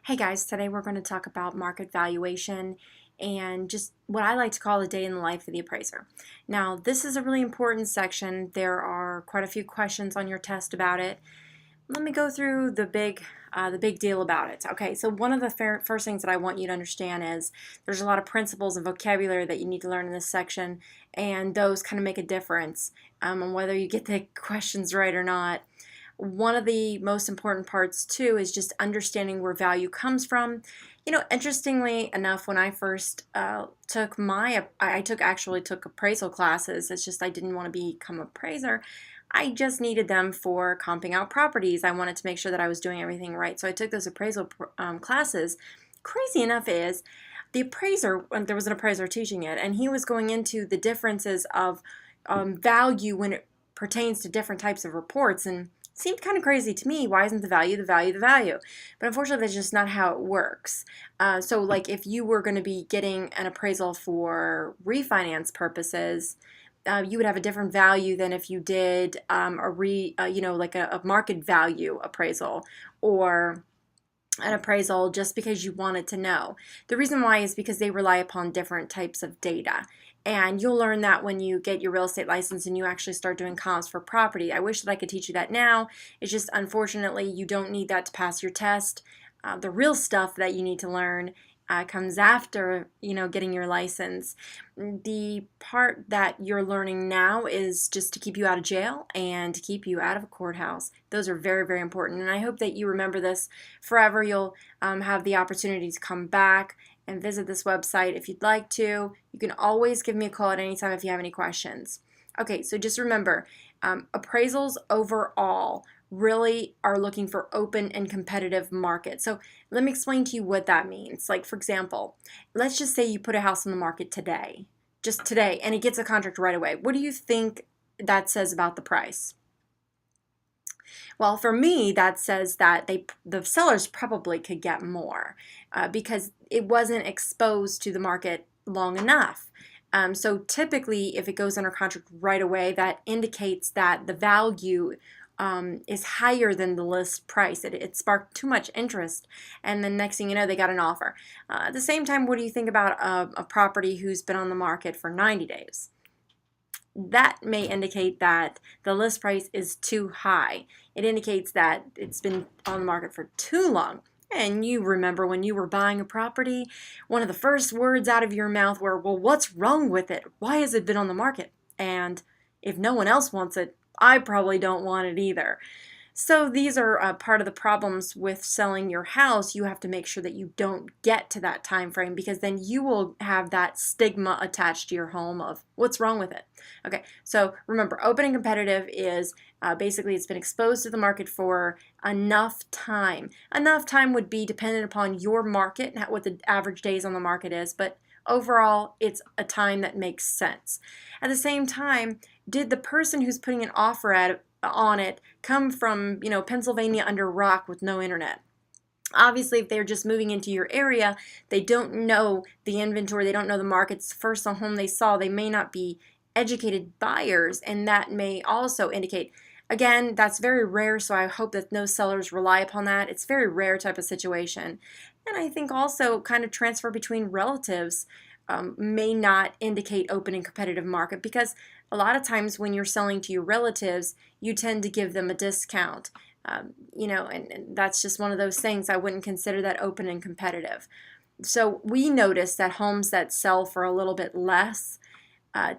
Hey guys, today we're going to talk about market valuation and just what I like to call a day in the life of the appraiser. Now, this is a really important section. There are quite a few questions on your test about it. Let me go through the big deal about it. Okay, so one of the first things that I want you to understand is there's a lot of principles and vocabulary that you need to learn in this section, and those kind of make a difference on whether you get the questions right or not. One of the most important parts too is just understanding where value comes from. Interestingly enough, when I first actually took appraisal classes. It's just I didn't want to become an appraiser. I just needed them for comping out properties. I wanted to make sure that I was doing everything right. So I took those appraisal classes. Crazy enough is the appraiser, there was an appraiser teaching it, and he was going into the differences of value when it pertains to different types of reports. And seemed kind of crazy to me. Why isn't the value the value the value? But unfortunately, that's just not how it works. So like if you were going to be getting an appraisal for refinance purposes, you would have a different value than if you did like a market value appraisal or an appraisal just because you wanted to know. The reason why is because they rely upon different types of data. And you'll learn that when you get your real estate license and you actually start doing comps for property. I wish that I could teach you that now. It's just unfortunately you don't need that to pass your test. The real stuff that you need to learn comes after getting your license. The part that you're learning now is just to keep you out of jail and to keep you out of a courthouse. Those are very, very important, and I hope that you remember this forever. You'll have the opportunity to come back and visit this website if you'd like to. You can always give me a call at any time if you have any questions. Okay, so just remember, appraisals overall really are looking for open and competitive markets. So let me explain to you what that means. Like, for example, let's just say you put a house on the market today, just today, and it gets a contract right away. What do you think that says about the price? Well, for me, that says that the sellers probably could get more because it wasn't exposed to the market long enough. So typically, if it goes under contract right away, that indicates that the value is higher than the list price. It sparked too much interest, and then next thing you know, they got an offer. At the same time, what do you think about a property who's been on the market for 90 days? That may indicate that the list price is too high. It indicates that it's been on the market for too long. And you remember when you were buying a property, one of the first words out of your mouth were, well, what's wrong with it? Why has it been on the market? And if no one else wants it, I probably don't want it either. So these are part of the problems with selling your house. You have to make sure that you don't get to that time frame, because then you will have that stigma attached to your home of what's wrong with it. Okay, so remember, open and competitive is basically it's been exposed to the market for enough time. Enough time would be dependent upon your market and what the average days on the market is, but overall, it's a time that makes sense. At the same time, did the person who's putting an offer on it come from, Pennsylvania under rock with no internet? Obviously, if they're just moving into your area, they don't know the inventory, they don't know the markets. First home they saw, they may not be educated buyers, and that may also indicate, again, that's very rare, so I hope that no sellers rely upon that. It's a very rare type of situation. And I think also kind of transfer between relatives may not indicate open and competitive market, because a lot of times when you're selling to your relatives, you tend to give them a discount. And that's just one of those things. I wouldn't consider that open and competitive. So we notice that homes that sell for a little bit less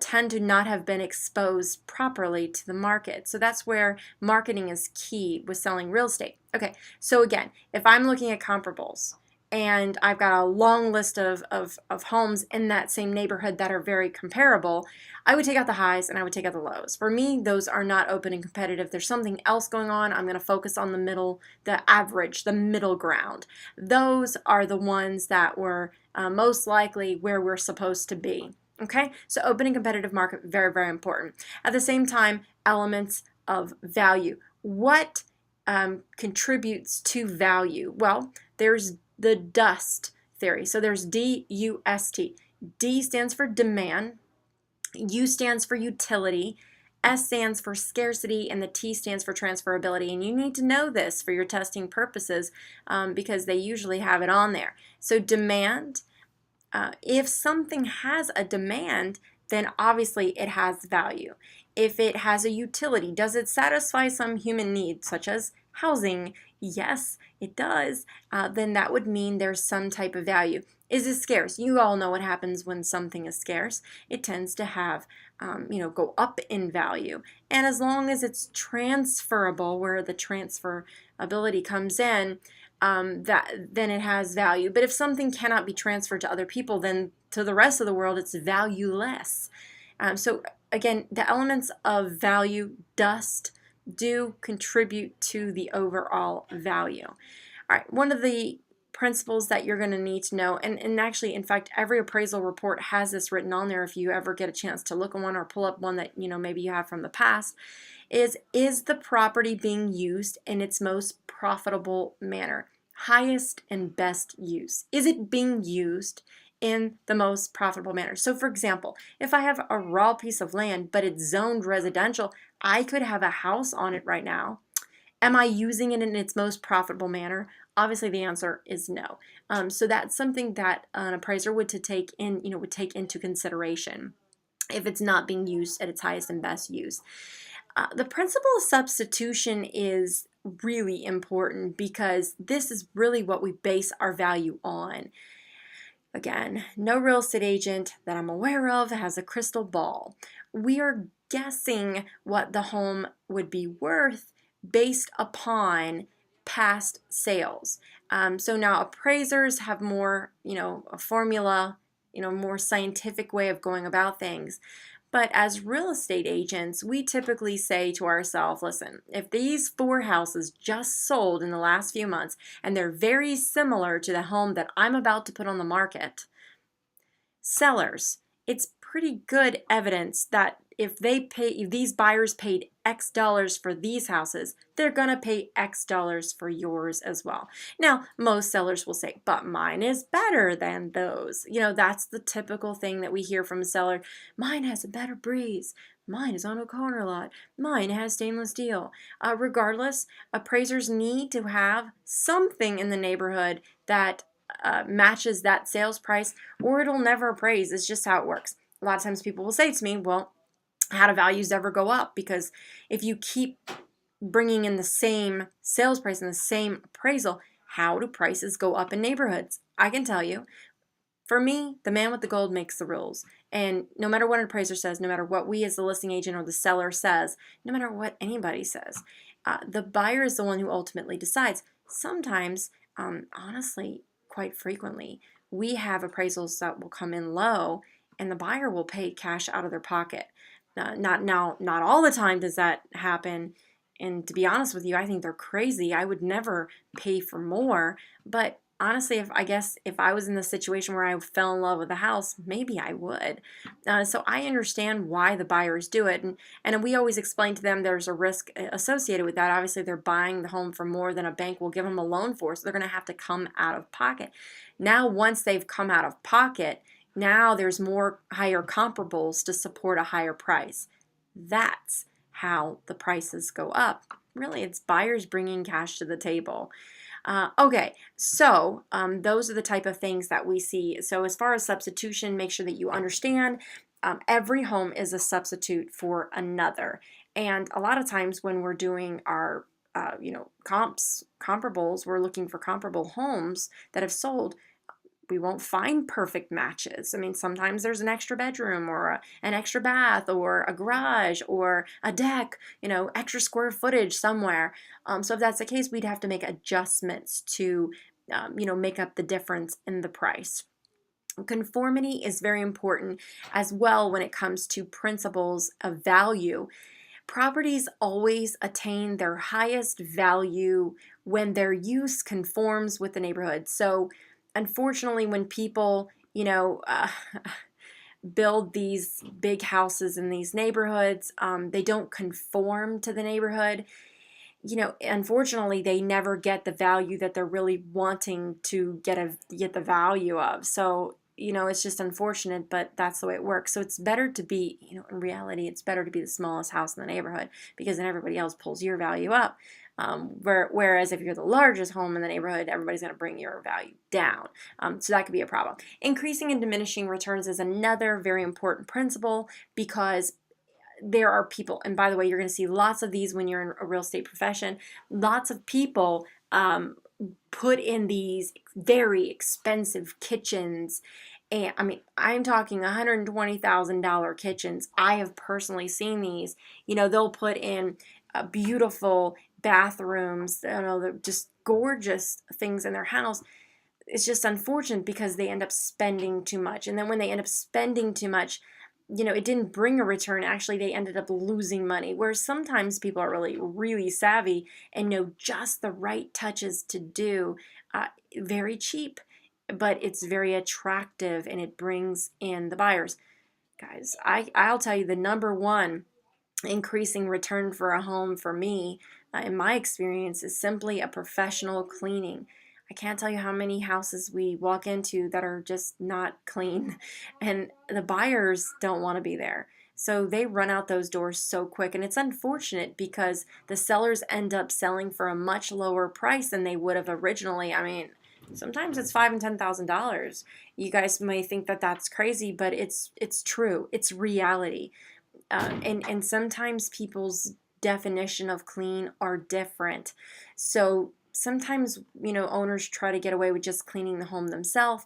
tend to not have been exposed properly to the market. So that's where marketing is key with selling real estate. Okay, so again, if I'm looking at comparables, and I've got a long list of homes in that same neighborhood that are very comparable, I would take out the highs and I would take out the lows. For me, those are not open and competitive. There's something else going on. I'm going to focus on the middle, the average, the middle ground. Those are the ones that were most likely where we're supposed to be. Okay, so open and competitive market, very, very important. At the same time, elements of value. What contributes to value? Well, there's the DUST theory. So there's D-U-S-T. D stands for demand, U stands for utility, S stands for scarcity, and the T stands for transferability. And you need to know this for your testing purposes because they usually have it on there. So demand, if something has a demand, then obviously it has value. If it has a utility, does it satisfy some human need, such as housing? Yes, it does. Then that would mean there's some type of value. Is it scarce? You all know what happens when something is scarce. It tends to have, go up in value. And as long as it's transferable, where the transferability comes in, then it has value. But if something cannot be transferred to other people, then to the rest of the world, it's valueless. So again, the elements of value, dust, do contribute to the overall value. All right, one of the principles that you're going to need to know, and actually, in fact, every appraisal report has this written on there if you ever get a chance to look at one or pull up one that maybe you have from the past, is the property being used in its most profitable manner? Highest and best use. Is it being used in the most profitable manner? So for example, if I have a raw piece of land, but it's zoned residential, I could have a house on it right now. Am I using it in its most profitable manner? Obviously, the answer is no. So that's something that an appraiser would take into consideration if it's not being used at its highest and best use. The principle of substitution is really important because this is really what we base our value on. Again, no real estate agent that I'm aware of has a crystal ball. We are guessing what the home would be worth based upon past sales. So now appraisers have more, a formula, more scientific way of going about things. But as real estate agents, we typically say to ourselves, listen, if these 4 houses just sold in the last few months and they're very similar to the home that I'm about to put on the market, sellers, it's pretty good evidence that if these buyers paid X dollars for these houses, they're going to pay X dollars for yours as well. Now, most sellers will say, but mine is better than those. That's the typical thing that we hear from a seller. Mine has a better breeze. Mine is on a corner lot. Mine has stainless steel. Regardless, appraisers need to have something in the neighborhood that matches that sales price, or it'll never appraise. It's just how it works. A lot of times people will say to me, well, how do values ever go up? Because if you keep bringing in the same sales price and the same appraisal, how do prices go up in neighborhoods? I can tell you, for me, the man with the gold makes the rules. And no matter what an appraiser says, no matter what we as the listing agent or the seller says, no matter what anybody says, the buyer is the one who ultimately decides. Sometimes, honestly, quite frequently, we have appraisals that will come in low and the buyer will pay cash out of their pocket. Not all the time does that happen. And to be honest with you, I think they're crazy. I would never pay for more. But honestly, if I was in the situation where I fell in love with the house, maybe I would. So I understand why the buyers do it. And we always explain to them there's a risk associated with that. Obviously, they're buying the home for more than a bank will give them a loan for. So they're going to have to come out of pocket. Now, once they've come out of pocket, now there's more higher comparables to support a higher price. That's how the prices go up. Really, it's buyers bringing cash to the table. Okay, so those are the type of things that we see. So as far as substitution, make sure that you understand every home is a substitute for another. And a lot of times when we're doing our comparables, we're looking for comparable homes that have sold. We won't find perfect matches. I mean, sometimes there's an extra bedroom or an extra bath or a garage or a deck, extra square footage somewhere. So if that's the case, we'd have to make adjustments to, make up the difference in the price. Conformity is very important as well when it comes to principles of value. Properties always attain their highest value when their use conforms with the neighborhood. So unfortunately, when people, build these big houses in these neighborhoods, they don't conform to the neighborhood. Unfortunately, they never get the value that they're really wanting to get the value of. So it's just unfortunate, but that's the way it works. So it's better to be, in reality, it's better to be the smallest house in the neighborhood, because then everybody else pulls your value up. Whereas if you're the largest home in the neighborhood, everybody's going to bring your value down. So that could be a problem. Increasing and diminishing returns is another very important principle, because there are people, and by the way, you're going to see lots of these when you're in a real estate profession. Lots of people put in these very expensive kitchens. And I mean, I'm talking $120,000 kitchens. I have personally seen these. They'll put in beautiful bathrooms, they're just gorgeous things in their house. It's just unfortunate because they end up spending too much. And then when they end up spending too much, it didn't bring a return. Actually, they ended up losing money. Whereas sometimes people are really, really savvy and know just the right touches to do. Very cheap, but it's very attractive, and it brings in the buyers. Guys, I'll tell you, the number one increasing return for a home for me, in my experience, is simply a professional cleaning. I can't tell you how many houses we walk into that are just not clean, and the buyers don't want to be there. So they run out those doors so quick, and it's unfortunate because the sellers end up selling for a much lower price than they would have originally. I mean, sometimes it's $5,000 and $10,000. You guys may think that that's crazy, but it's true. It's reality. And sometimes people's definition of clean are different. So sometimes, owners try to get away with just cleaning the home themselves,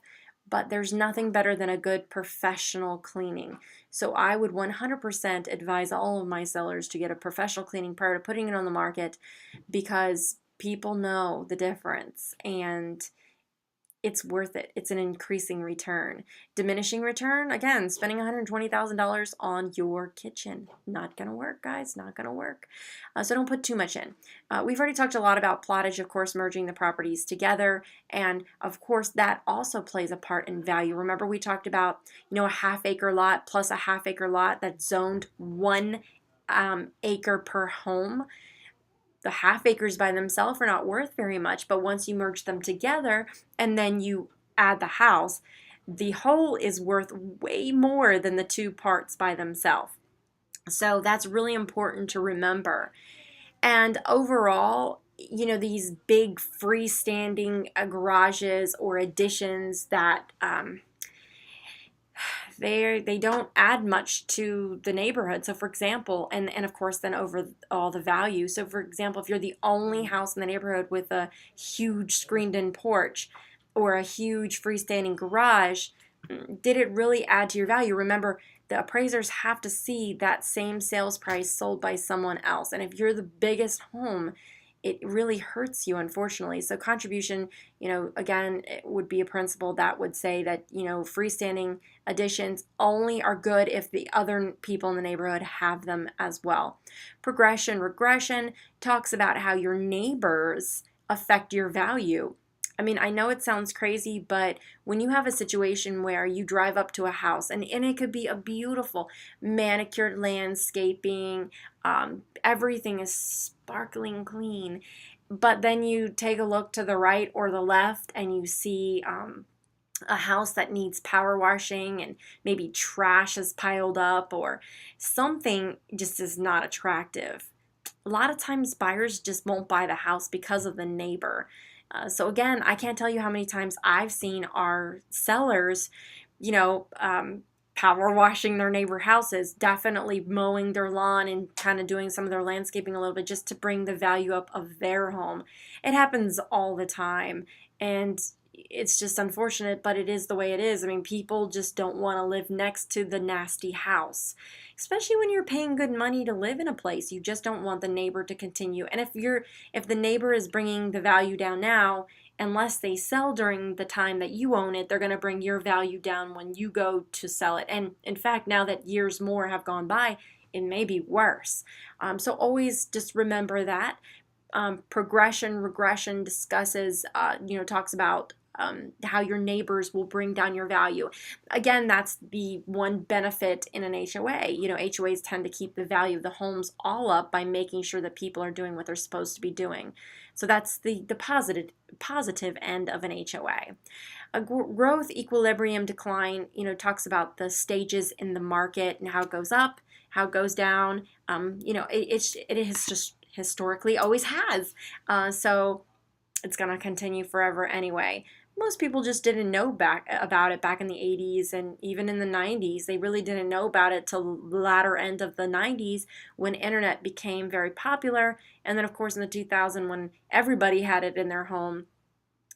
but there's nothing better than a good professional cleaning. So I would 100% advise all of my sellers to get a professional cleaning prior to putting it on the market, because people know the difference, and it's worth it. It's an increasing return. Diminishing return, again, spending $120,000 on your kitchen. Not going to work, guys. Not going to work. So don't put too much in. We've already talked a lot about plottage, of course, merging the properties together. And, of course, that also plays a part in value. Remember, we talked about, a half-acre lot plus a half-acre lot that's zoned 1 acre per home. The half acres by themselves are not worth very much, but once you merge them together and then you add the house, the whole is worth way more than the 2 parts by themselves. So that's really important to remember. And overall, these big freestanding garages or additions that they don't add much to the neighborhood. So for example, and of course then over all the value. So for example, if you're the only house in the neighborhood with a huge screened-in porch or a huge freestanding garage, did it really add to your value? Remember, the appraisers have to see that same sales price sold by someone else. And if you're the biggest home, it really hurts you, unfortunately. So contribution, again, it would be a principle that would say that, freestanding additions only are good if the other people in the neighborhood have them as well. Progression, regression talks about how your neighbors affect your value. I mean, I know it sounds crazy, but when you have a situation where you drive up to a house and it could be a beautiful manicured landscaping, everything is sparkling clean, but then you take a look to the right or the left and you see a house that needs power washing and maybe trash is piled up or something just is not attractive. A lot of times buyers just won't buy the house because of the neighbor. So again, I can't tell you how many times I've seen our sellers, power washing their neighbor houses, definitely mowing their lawn and kind of doing some of their landscaping a little bit just to bring the value up of their home. It happens all the time, and it's just unfortunate, but it is the way it is. I mean, people just don't want to live next to the nasty house, especially when you're paying good money to live in a place. You just don't want the neighbor to continue. And if the neighbor is bringing the value down now, unless they sell during the time that you own it, they're going to bring your value down when you go to sell it. And in fact, now that years more have gone by, it may be worse. So always just remember that. Progression, regression discusses, talks about how your neighbors will bring down your value. Again, that's the one benefit in an HOA. HOAs tend to keep the value of the homes all up by making sure that people are doing what they're supposed to be doing. So that's the positive end of an HOA. A growth equilibrium decline, talks about the stages in the market and how it goes up, how it goes down. It has just historically always has. So it's going to continue forever anyway. Most people just didn't know about it back in the 80s and even in the 90s. They really didn't know about it till the latter end of the 90s when internet became very popular. And then, of course, in the 2000s when everybody had it in their home,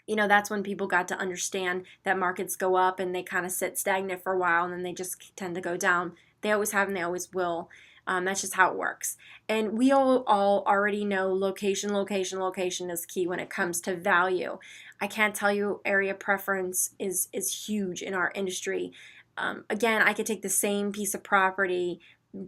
that's when people got to understand that markets go up and they kind of sit stagnant for a while and then they just tend to go down. They always have and they always will. That's just how it works. And we all already know location is key when it comes to value. I can't tell you, area preference is huge in our industry. Again, I could take the same piece of property,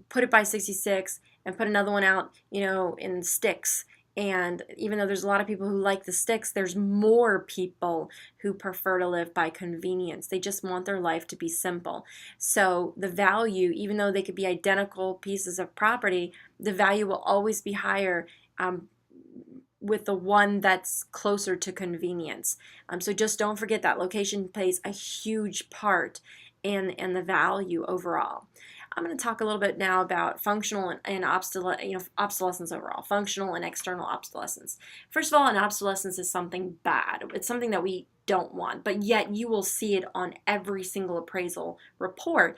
put it by 66, and put another one out, in sticks. And even though there's a lot of people who like the sticks, there's more people who prefer to live by convenience. They just want their life to be simple. So the value, even though they could be identical pieces of property, the value will always be higher with the one that's closer to convenience. So just don't forget that location plays a huge part in the value overall. I'm going to talk a little bit now about functional and obsolescence overall, functional and external obsolescence. First of all, an obsolescence is something bad. It's something that we don't want, but yet you will see it on every single appraisal report.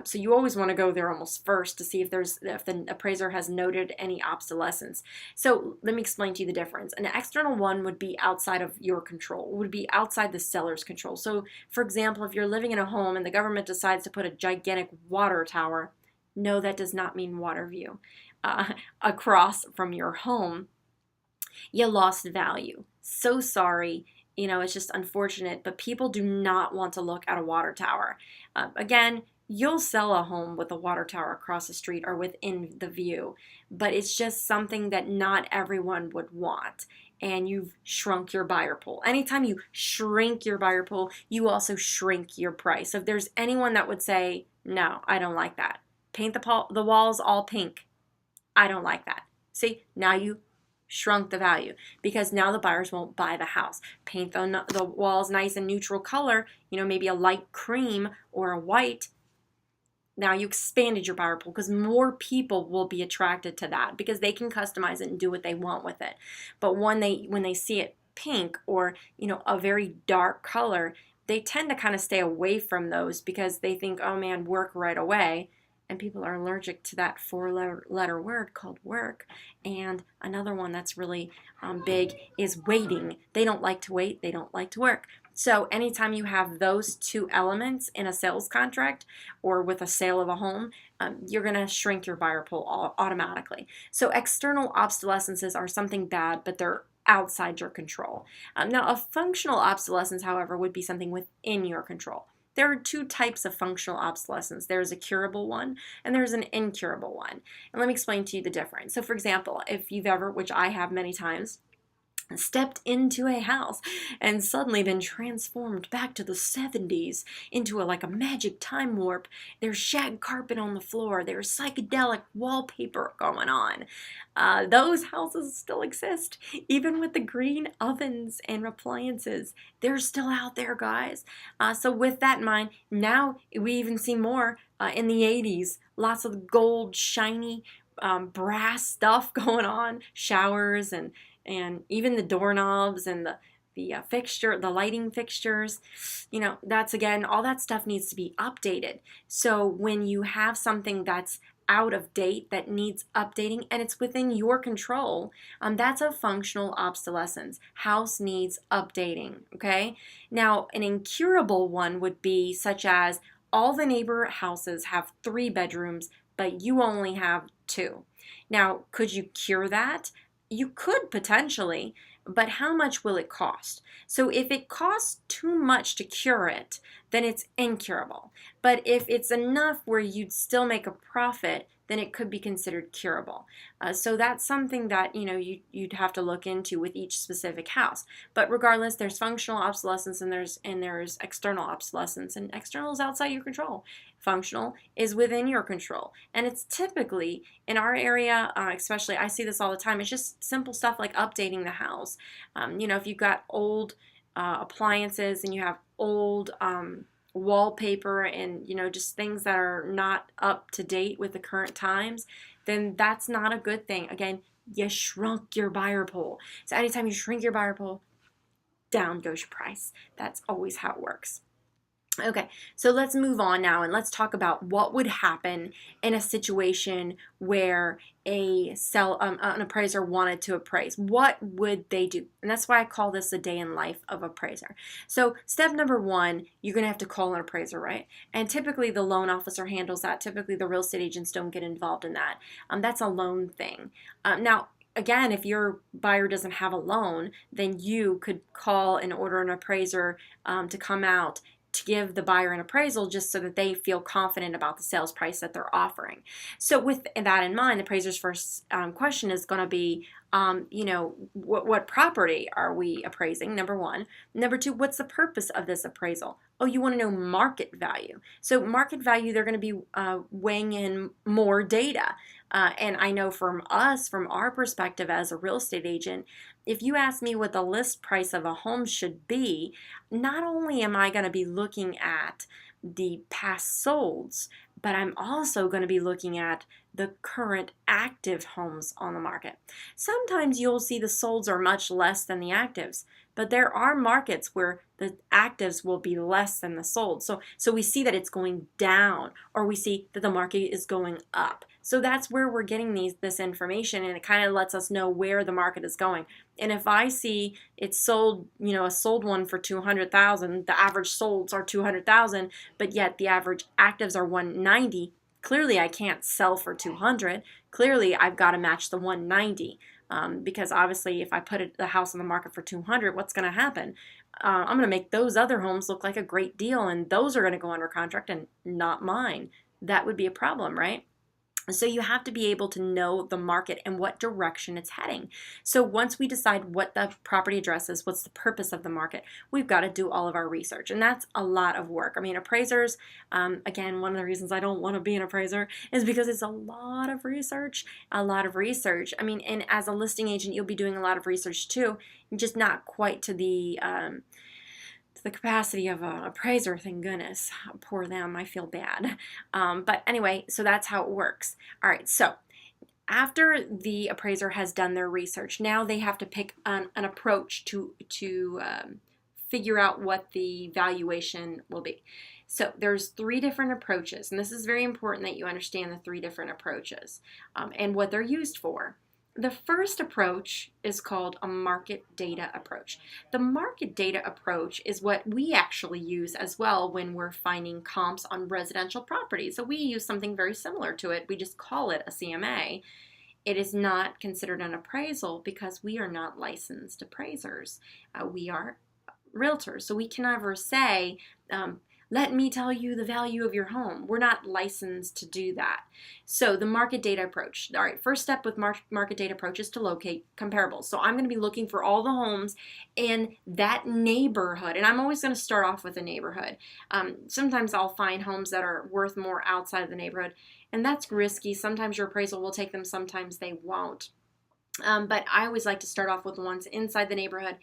So you always want to go there almost first to see if the appraiser has noted any obsolescence. So let me explain to you the difference. An external one would be outside of your control, would be outside the seller's control. So for example, if you're living in a home and the government decides to put a gigantic water tower, no, that does not mean water view, across from your home, you lost value. So sorry. It's just unfortunate, but people do not want to look at a water tower. Again, you'll sell a home with a water tower across the street or within the view, but it's just something that not everyone would want. And you've shrunk your buyer pool. Anytime you shrink your buyer pool, you also shrink your price. So if there's anyone that would say, no, I don't like that. Paint the walls all pink. I don't like that. See, now you shrunk the value because now the buyers won't buy the house. Paint the walls nice and neutral color, maybe a light cream or a white. Now you expanded your buyer pool because more people will be attracted to that because they can customize it and do what they want with it. But when they see it pink or a very dark color, they tend to kind of stay away from those because they think, oh man, work right away. And people are allergic to that four-letter word called work. And another one that's really big is waiting. They don't like to wait. They don't like to work. So anytime you have those two elements in a sales contract or with a sale of a home, you're going to shrink your buyer pool automatically. So external obsolescences are something bad, but they're outside your control. Now, a functional obsolescence, however, would be something within your control. There are two types of functional obsolescence. There's a curable one and there's an incurable one. And let me explain to you the difference. So for example, if you've ever, which I have many times, stepped into a house and suddenly been transformed back to the 70s into like a magic time warp. There's shag carpet on the floor. There's psychedelic wallpaper going on. Those houses still exist, even with the green ovens and appliances. They're still out there, guys. So with that in mind, now we even see more in the 80s. Lots of gold, shiny, brass stuff going on, showers and even the doorknobs and the lighting fixtures, that's again, all that stuff needs to be updated. So when you have something that's out of date that needs updating and it's within your control, that's a functional obsolescence. House needs updating, okay? Now, an incurable one would be such as all the neighbor houses have 3 bedrooms, but you only have 2. Now, could you cure that? You could potentially, but how much will it cost? So if it costs too much to cure it, then it's incurable. But if it's enough where you'd still make a profit, then it could be considered curable. So that's something that you'd have to look into with each specific house. But regardless, there's functional obsolescence and there's external obsolescence, and external is outside your control. Functional is within your control, and it's typically in our area, especially I see this all the time. It's just simple stuff like updating the house. If you've got old appliances and you have old wallpaper and just things that are not up to date with the current times, then that's not a good thing. Again, you shrunk your buyer pool. So anytime you shrink your buyer pool, down goes your price. That's always how it works. Okay, so let's move on now and let's talk about what would happen in a situation where an appraiser wanted to appraise. What would they do? And that's why I call this a day in life of appraiser. So step number one, you're going to have to call an appraiser, right? And typically the loan officer handles that. Typically the real estate agents don't get involved in that. That's a loan thing. Now, again, if your buyer doesn't have a loan, then you could call and order an appraiser to come out to give the buyer an appraisal just so that they feel confident about the sales price that they're offering. So with that in mind, the appraiser's first question is going to be, what property are we appraising, number one. Number two, what's the purpose of this appraisal? Oh, you want to know market value. So market value, they're going to be weighing in more data. And I know from our perspective as a real estate agent, if you ask me what the list price of a home should be, not only am I going to be looking at the past solds, but I'm also going to be looking at the current active homes on the market. Sometimes you'll see the solds are much less than the actives, but there are markets where the actives will be less than the solds. So we see that it's going down, or we see that the market is going up. So that's where we're getting this information, and it kind of lets us know where the market is going. And if I see it's sold, a sold one for $200,000, the average solds are $200,000, but yet the average actives are $190,000. Clearly, I can't sell for $200,000. Clearly, I've got to match the $190,000. Because obviously if I put the house on the market for $200,000, what's going to happen? I'm going to make those other homes look like a great deal, and those are going to go under contract and not mine. That would be a problem, right? So you have to be able to know the market and what direction it's heading. So once we decide what the property address is, what's the purpose of the market, we've got to do all of our research. And that's a lot of work. I mean, appraisers, again, one of the reasons I don't want to be an appraiser is because it's a lot of research, I mean, and as a listing agent, you'll be doing a lot of research too, just not quite to the capacity of an appraiser, thank goodness. Poor them, I feel bad. But anyway, so that's how it works. All right, so after the appraiser has done their research, now they have to pick an approach to figure out what the valuation will be. So there's 3 different approaches, and this is very important that you understand the 3 different approaches and what they're used for. The first approach is called a market data approach. The market data approach is what we actually use as well when we're finding comps on residential properties. So we use something very similar to it. We just call it a CMA. It is not considered an appraisal because we are not licensed appraisers. We are realtors, so we can never say, let me tell you the value of your home. We're not licensed to do that. So the market data approach. All right, first step with market data approach is to locate comparables. So I'm going to be looking for all the homes in that neighborhood. And I'm always going to start off with a neighborhood. Sometimes I'll find homes that are worth more outside of the neighborhood. And that's risky. Sometimes your appraisal will take them, sometimes they won't. But I always like to start off with the ones inside the neighborhood.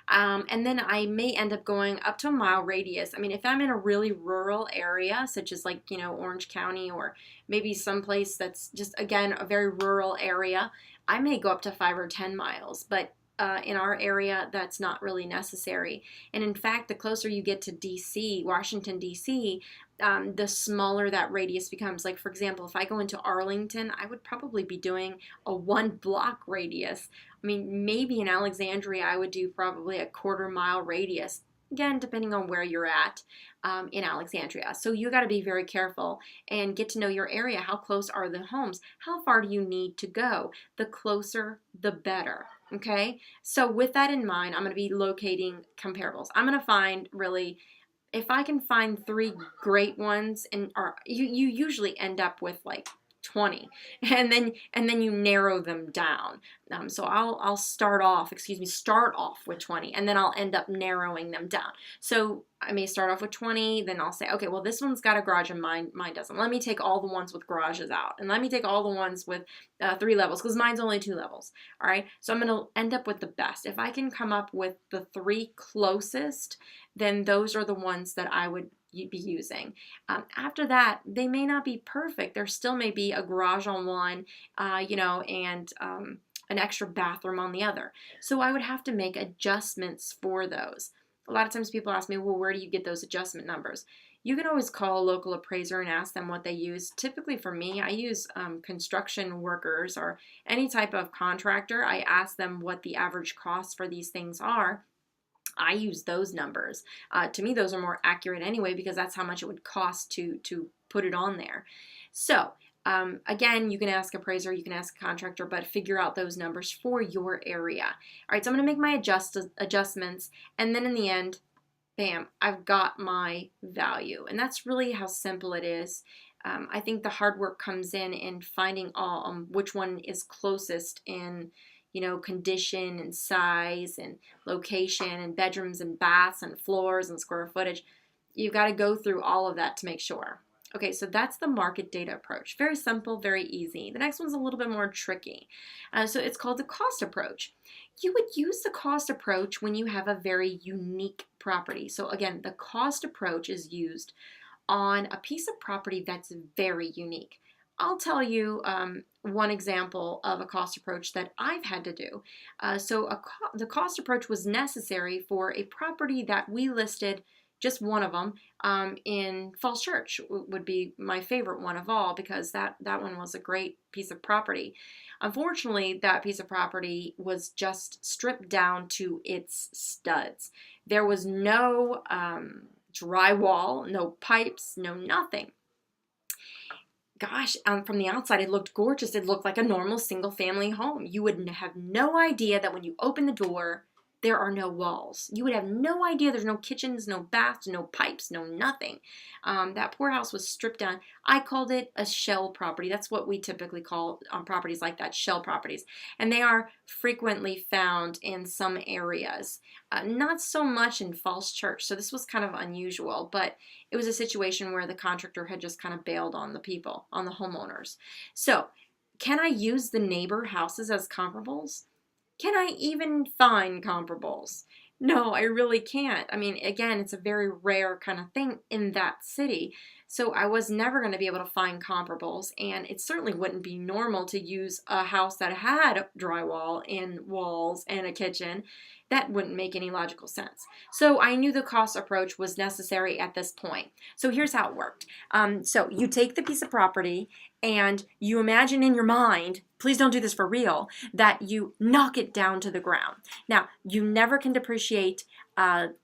And then I may end up going up to a mile radius. I mean, if I'm in a really rural area, such as like, Orange County, or maybe someplace that's just, again, a very rural area, I may go up to 5 or 10 miles. But in our area, that's not really necessary. And in fact, the closer you get to DC, Washington, DC, the smaller that radius becomes. Like, for example, if I go into Arlington, I would probably be doing a 1-block radius. I mean, maybe in Alexandria, I would do probably a 1/4 mile radius. Again, depending on where you're at in Alexandria. So you got to be very careful and get to know your area. How close are the homes? How far do you need to go? The closer, the better. Okay? So with that in mind, I'm going to be locating comparables. I'm going to find really, if I can find 3 great ones, and you usually end up with like 20, and then you narrow them down. So I'll start off with 20, and then I'll end up narrowing them down. So I may start off with 20, then I'll say, okay, well, this one's got a garage and mine doesn't. Let me take all the ones with garages out, and let me take all the ones with 3 levels, because mine's only 2 levels. All right, so I'm going to end up with the best. If I can come up with the 3 closest, then those are the ones that I would be using. After that, they may not be perfect. There still may be a garage on one, and an extra bathroom on the other. So I would have to make adjustments for those. A lot of times people ask me, well, where do you get those adjustment numbers? You can always call a local appraiser and ask them what they use. Typically for me, I use construction workers or any type of contractor. I ask them what the average cost for these things are. I use those numbers. To me, those are more accurate anyway, because that's how much it would cost to put it on there. So again, you can ask appraiser, you can ask a contractor, but figure out those numbers for your area. All right, so I'm going to make my adjustments, and then in the end, bam, I've got my value. And that's really how simple it is. I think the hard work comes in finding which one is closest in condition and size and location and bedrooms and baths and floors and square footage. You've got to go through all of that to make sure. Okay, so that's the market data approach. Very simple, very easy. The next one's a little bit more tricky. So it's called the cost approach. You would use the cost approach when you have a very unique property. So again, the cost approach is used on a piece of property that's very unique. I'll tell you one example of a cost approach that I've had to do. The cost approach was necessary for a property that we listed, just one of them, in Falls Church would be my favorite one of all, because that one was a great piece of property. Unfortunately, that piece of property was just stripped down to its studs. There was no drywall, no pipes, no nothing. Gosh, from the outside, it looked gorgeous. It looked like a normal single-family home. You would have no idea that when you open the door, there are no walls. You would have no idea there's no kitchens, no baths, no pipes, no nothing. That poor house was stripped down. I called it a shell property. That's what we typically call properties like that, shell properties. And they are frequently found in some areas. Not so much in Falls Church. So this was kind of unusual, but it was a situation where the contractor had just kind of bailed on the people, on the homeowners. So can I use the neighbor houses as comparables? Can I even find comparables? No, I really can't. I mean, again, it's a very rare kind of thing in that city. So I was never going to be able to find comparables, and it certainly wouldn't be normal to use a house that had drywall and walls and a kitchen. That wouldn't make any logical sense. So I knew the cost approach was necessary at this point. So here's how it worked. So you take the piece of property and you imagine in your mind, please don't do this for real, that you knock it down to the ground. Now, you never can depreciate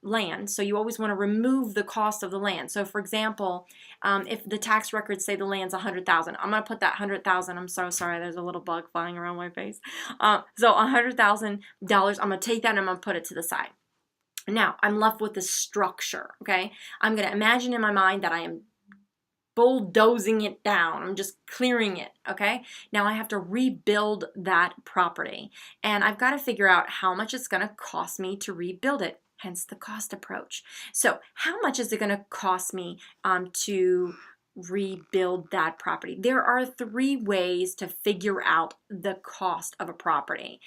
land, so you always want to remove the cost of the land. So for example, if the tax records say the land's $100,000, I'm going to put that $100,000, I'm so sorry, there's a little bug flying around my face. So $100,000, I'm going to take that and I'm going to put it to the side. Now, I'm left with the structure, okay? I'm going to imagine in my mind that I am bulldozing it down. I'm just clearing it, okay? Now I have to rebuild that property, and I've got to figure out how much it's going to cost me to rebuild it, hence the cost approach. So how much is it going to cost me to rebuild that property? There are 3 ways to figure out the cost of a property.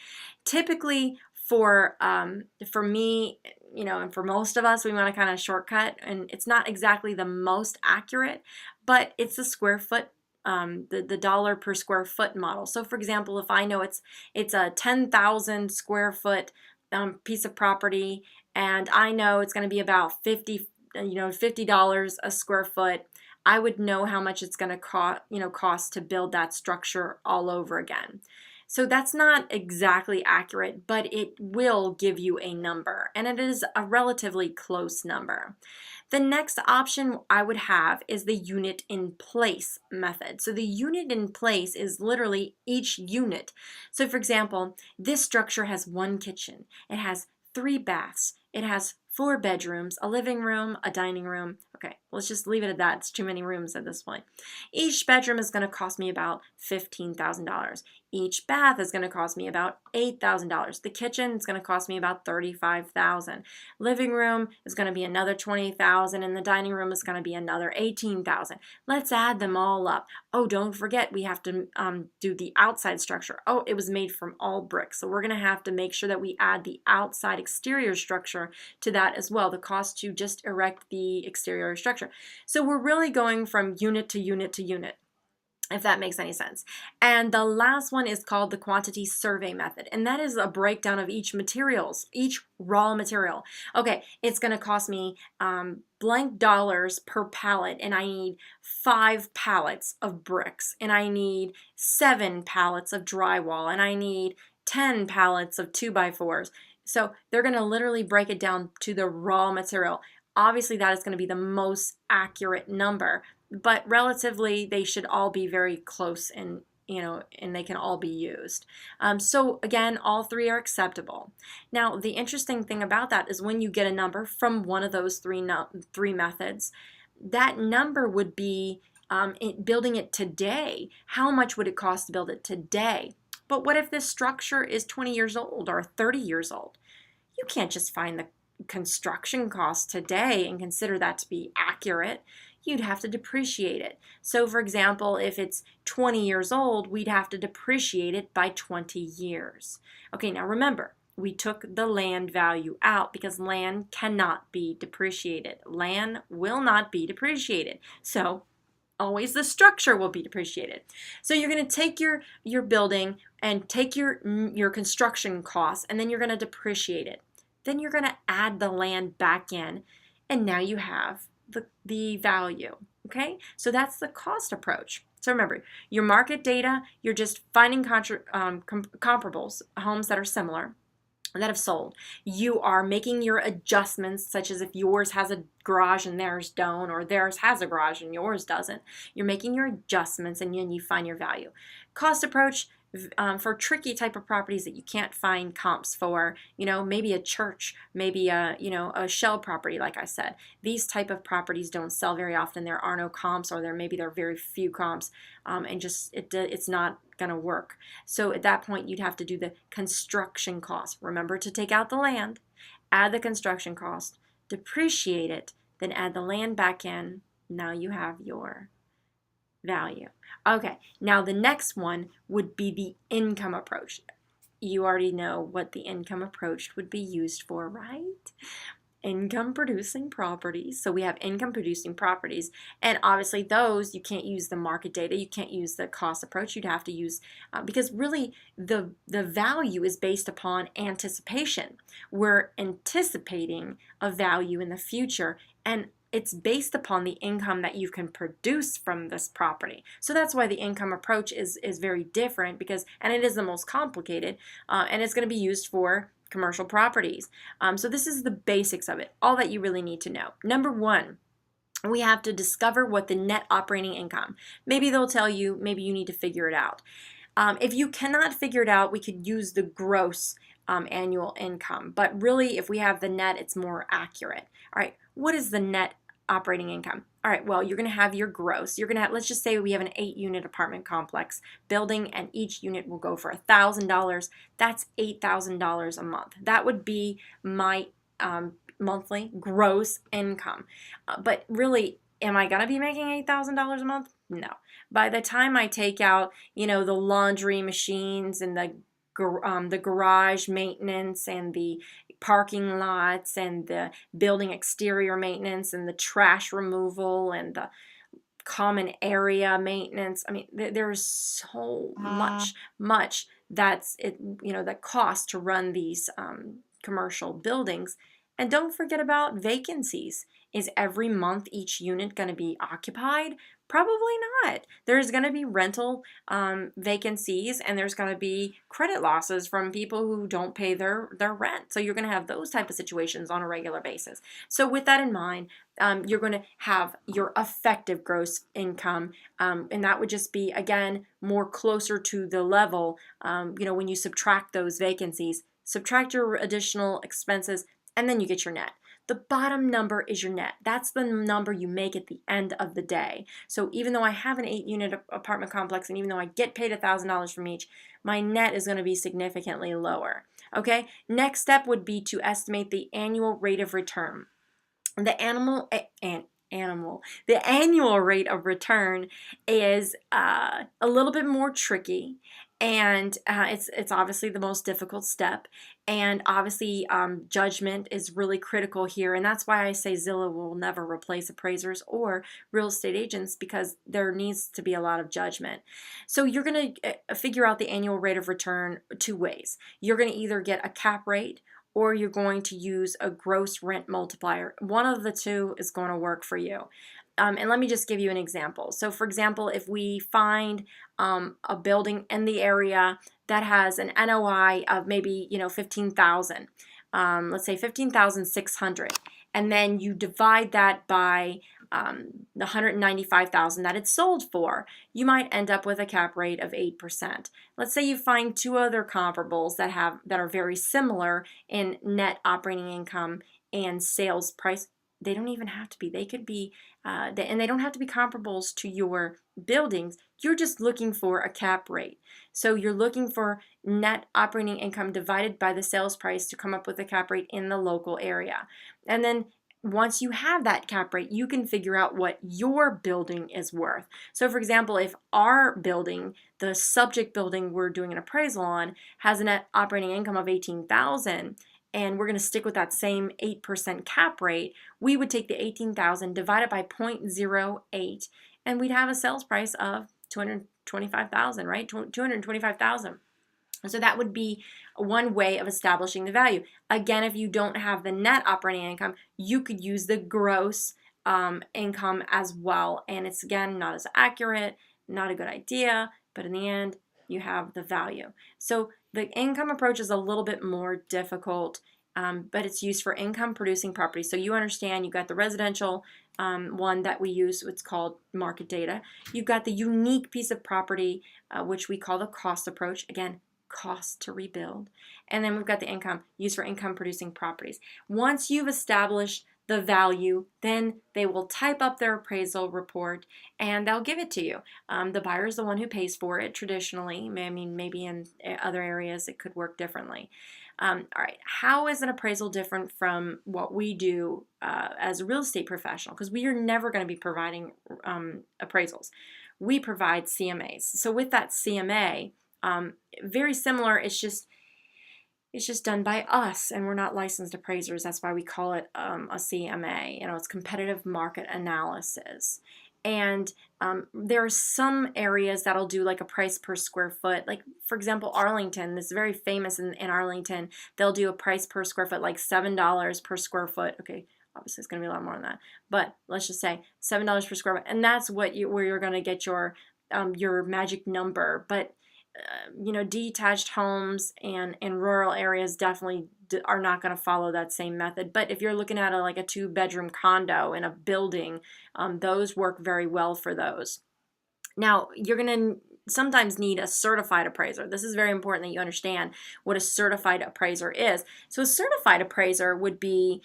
Typically, for me, and for most of us, we want to kind of shortcut, and it's not exactly the most accurate, but it's the square foot, the dollar per square foot model. So for example, if I know it's a 10,000 square foot piece of property, and I know it's going to be about $50 a square foot, I would know how much it's going to cost to build that structure all over again. So that's not exactly accurate, but it will give you a number, and it is a relatively close number. The next option I would have is the unit in place method. So the unit in place is literally each unit. So for example, this structure has 1 kitchen. It has 3 baths. It has 4 bedrooms, a living room, a dining room. Okay, Let's just leave it at that. It's too many rooms at this point. Each bedroom is going to cost me about $15,000. Each bath is going to cost me about $8,000. The kitchen is going to cost me about $35,000. Living room is going to be another $20,000, and the dining room is going to be another $18,000. Let's add them all up. Oh, don't forget we have to do the outside structure. Oh, it was made from all bricks, so we're going to have to make sure that we add the outside exterior structure to that as well. The cost to just erect the exterior structure. So we're really going from unit to unit to unit, if that makes any sense. And the last one is called the quantity survey method, and that is a breakdown of each raw material. Okay, it's going to cost me blank dollars per pallet, and I need 5 pallets of bricks, and I need 7 pallets of drywall, and I need 10 pallets of 2x4s. So they're going to literally break it down to the raw material. Obviously, that is going to be the most accurate number, but relatively, they should all be very close, and and they can all be used. So again, all 3 are acceptable. Now, the interesting thing about that is when you get a number from one of those three methods, that number would be building it today. How much would it cost to build it today? But what if this structure is 20 years old or 30 years old? You can't just find the construction cost today and consider that to be accurate. You'd have to depreciate it. So for example, if it's 20 years old, we'd have to depreciate it by 20 years. Okay, now remember, we took the land value out because land cannot be depreciated. Land will not be depreciated. So always the structure will be depreciated. So you're going to take your building and take your construction costs, and then you're going to depreciate it. Then you're going to add the land back in, and now you have the value. Okay, so that's the cost approach. So remember, your market data, you're just finding comparables, homes that are similar, that have sold. You are making your adjustments, such as if yours has a garage and theirs don't, or theirs has a garage and yours doesn't. You're making your adjustments, and then you find your value. Cost approach, for tricky type of properties that you can't find comps for, maybe a church, maybe a shell property, like I said. These type of properties don't sell very often. There are no comps, or there are very few comps, and just it's not going to work. So at that point, you'd have to do the construction cost. Remember to take out the land, add the construction cost, depreciate it, then add the land back in. Now you have your value. Okay, now the next one would be the income approach. You already know what the income approach would be used for, right? Income producing properties. So we have income producing properties, and obviously those you can't use the market data, you can't use the cost approach. You'd have to use because really the value is based upon anticipation. We're anticipating a value in the future, and it's based upon the income that you can produce from this property. So that's why the income approach is very different, and it is the most complicated, and it's going to be used for commercial properties. So this is the basics of it, all that you really need to know. Number 1, we have to discover what the net operating income. Maybe they'll tell you, maybe you need to figure it out. If you cannot figure it out, we could use the gross annual income. But really, if we have the net, it's more accurate. All right, what is the net operating income? All right, well, you're going to have your gross. You're going to have, let's just say we have an 8-unit apartment complex building, and each unit will go for $1,000. That's $8,000 a month. That would be my monthly gross income. But really, am I going to be making $8,000 a month? No. By the time I take out, the laundry machines and the garage maintenance and the parking lots and the building exterior maintenance and the trash removal and the common area maintenance. I mean, there's so much that's it, that costs to run these commercial buildings. And don't forget about vacancies. Is every month each unit going to be occupied? Probably not. There's going to be rental vacancies, and there's going to be credit losses from people who don't pay their rent. So you're going to have those type of situations on a regular basis. So with that in mind, you're going to have your effective gross income, and that would just be, again, more closer to the level, when you subtract those vacancies, subtract your additional expenses, and then you get your net. The bottom number is your net. That's the number you make at the end of the day. So even though I have an 8-unit apartment complex and even though I get paid $1,000 from each, my net is going to be significantly lower. Okay, next step would be to estimate the annual rate of return. The annual rate of return is a little bit more tricky, and it's obviously the most difficult step, and obviously judgment is really critical here, and that's why I say Zillow will never replace appraisers or real estate agents, because there needs to be a lot of judgment. So you're going to figure out the annual rate of return two ways. You're going to either get a cap rate or you're going to use a gross rent multiplier. One of the two is going to work for you. And let me just give you an example. So for example, if we find a building in the area that has an NOI of maybe 15,000, let's say 15,600, and then you divide that by the 195,000 that it's sold for, you might end up with a cap rate of 8%. Let's say you find two other comparables that are very similar in net operating income and sales price. They don't even have to be. They could be, and they don't have to be comparables to your buildings. You're just looking for a cap rate. So you're looking for net operating income divided by the sales price to come up with a cap rate in the local area. And then once you have that cap rate, you can figure out what your building is worth. So for example, if our building, the subject building we're doing an appraisal on, has a net operating income of 18,000, and we're going to stick with that same 8% cap rate, we would take the 18,000, divide it by 0.08, and we'd have a sales price of 225,000, right? 225,000. So that would be one way of establishing the value. Again, if you don't have the net operating income, you could use the gross income as well. And it's, again, not as accurate, not a good idea, but in the end, you have the value. So the income approach is a little bit more difficult, but it's used for income producing properties. So you understand you've got the residential one that we use, it's called market data. You've got the unique piece of property, which we call the cost approach. Again, cost to rebuild. And then we've got the income used for income producing properties. Once you've established the value, then they will type up their appraisal report and they'll give it to you. The buyer is the one who pays for it traditionally. I mean, maybe in other areas it could work differently. All right, how is an appraisal different from what we do as a real estate professional? Because we are never going to be providing appraisals. We provide CMAs. So with that CMA, very similar, it's just done by us, and we're not licensed appraisers. That's why we call it a CMA. It's competitive market analysis. And there are some areas that'll do like a price per square foot. Like, for example, Arlington, this is very famous in Arlington. They'll do a price per square foot, like $7 per square foot. Okay, obviously it's going to be a lot more than that, but let's just say $7 per square foot. And that's where you're going to get your magic number. But detached homes and in rural areas definitely are not going to follow that same method. But if you're looking at like a 2-bedroom condo in a building, those work very well for those. Now, you're going to sometimes need a certified appraiser. This is very important that you understand what a certified appraiser is. So a certified appraiser would be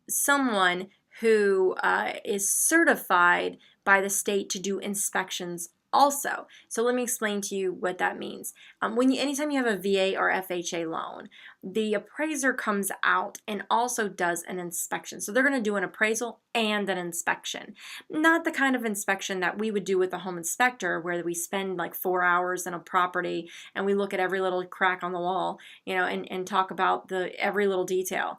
someone who is certified by the state to do inspections also. So let me explain to you what that means. Anytime you have a VA or FHA loan, the appraiser comes out and also does an inspection. So they're going to do an appraisal and an inspection. Not the kind of inspection that we would do with a home inspector, where we spend like 4 hours in a property and we look at every little crack on the wall, and talk about every little detail.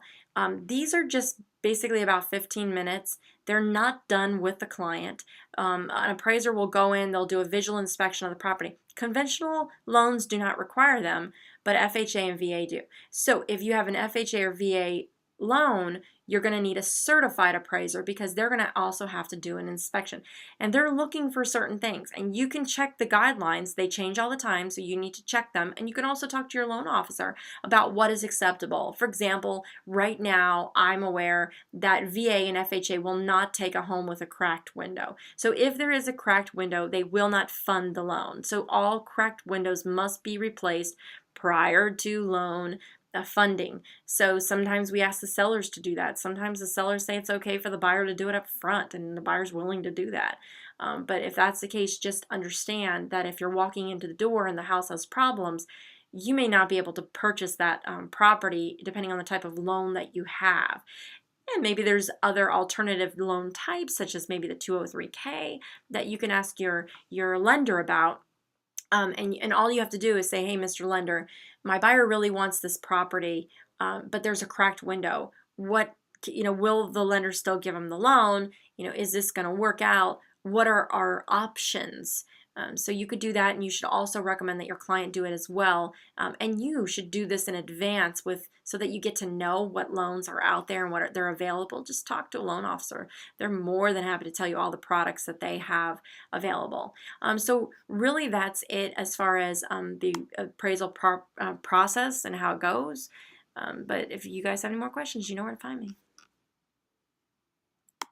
These are just basically about 15 minutes. They're not done with the client. An appraiser will go in, they'll do a visual inspection of the property. Conventional loans do not require them, but FHA and VA do. So if you have an FHA or VA loan, you're going to need a certified appraiser, because they're going to also have to do an inspection. And they're looking for certain things. And you can check the guidelines. They change all the time, so you need to check them. And you can also talk to your loan officer about what is acceptable. For example, right now, I'm aware that VA and FHA will not take a home with a cracked window. So if there is a cracked window, they will not fund the loan. So all cracked windows must be replaced prior to loan funding. So sometimes we ask the sellers to do that. Sometimes the sellers say it's okay for the buyer to do it up front, and the buyer's willing to do that. But if that's the case, just understand that if you're walking into the door and the house has problems, you may not be able to purchase that property depending on the type of loan that you have. And maybe there's other alternative loan types, such as maybe the 203K, that you can ask your lender about. And all you have to do is say, hey, Mr. Lender, my buyer really wants this property, but there's a cracked window. What, will the lender still give him the loan? Is this going to work out? What are our options? So you could do that, and you should also recommend that your client do it as well. And you should do this in advance so that you get to know what loans are out there and they're available. Just talk to a loan officer. They're more than happy to tell you all the products that they have available. So really that's it as far as the appraisal process and how it goes. But if you guys have any more questions, you know where to find me.